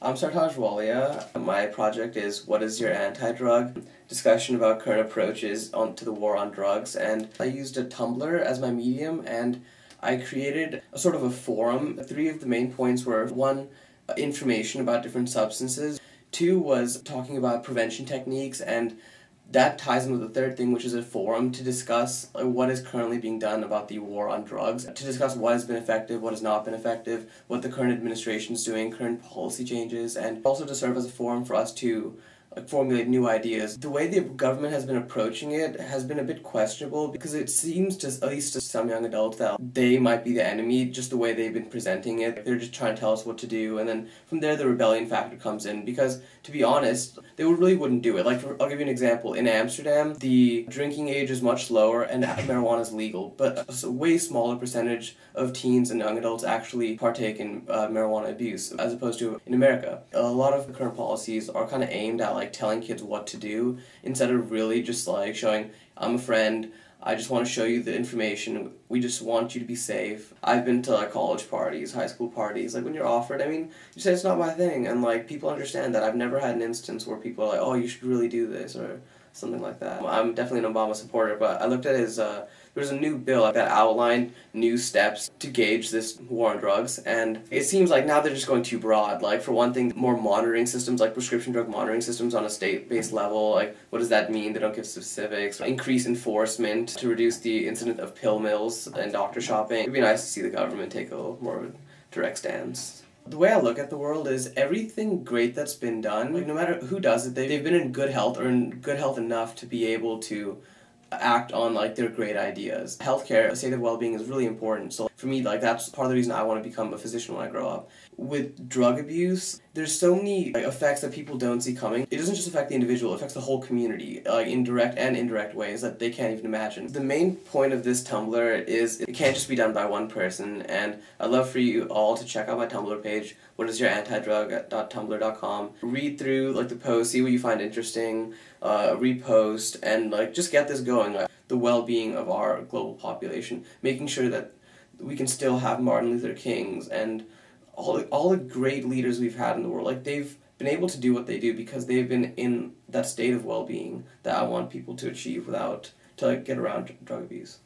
I'm Sartaaj Walia. My project is What is Your Anti-Drug? Discussion about current approaches to the war on drugs, and I used a Tumblr as my medium, and I created a sort of a forum. Three of the main points were: one, information about different substances; two was talking about prevention techniques, and that ties in with the third thing, which is a forum to discuss what is currently being done about the war on drugs, to discuss what has been effective, what has not been effective, what the current administration is doing, current policy changes, and also to serve as a forum for us to formulate new ideas. The way the government has been approaching it has been a bit questionable, because it seems to, at least to some young adults, that they might be the enemy, just the way they've been presenting it. They're just trying to tell us what to do, and then from there the rebellion factor comes in, because, to be honest, they really wouldn't do it. I'll give you an example. In Amsterdam, the drinking age is much lower and marijuana is legal, but a way smaller percentage of teens and young adults actually partake in marijuana abuse, as opposed to in America. A lot of the current policies are kind of aimed at telling kids what to do, instead of really just showing, I'm a friend, I just want to show you the information, we just want you to be safe. I've been to college parties, high school parties, when you're offered, you say it's not my thing, and people understand that. I've never had an instance where people are like, oh, you should really do this, or something like that. I'm definitely an Obama supporter, but I looked at his, there's a new bill that outlined new steps to gauge this war on drugs, and it seems like now they're just going too broad. For one thing, more monitoring systems, prescription drug monitoring systems on a state-based level. What does that mean? They don't give specifics. Increase enforcement to reduce the incident of pill mills and doctor shopping. It'd be nice to see the government take a little more of a direct stance. The way I look at the world is everything great that's been done, no matter who does it, they've been in good health, or in good health enough to be able to act on their great ideas. Healthcare, a state of well-being, is really important. So for me, that's part of the reason I want to become a physician when I grow up. With drug abuse, there's so many effects that people don't see coming. It doesn't just affect the individual, it affects the whole community, in direct and indirect ways that they can't even imagine. The main point of this Tumblr is it can't just be done by one person, and I'd love for you all to check out my Tumblr page, whatisyouranti-drug.tumblr.com. Read through the posts, see what you find interesting, repost, and just get this going. The well-being of our global population, making sure that we can still have Martin Luther Kings and all the great leaders we've had in the world. They've been able to do what they do because they've been in that state of well-being that I want people to achieve to get around drug abuse.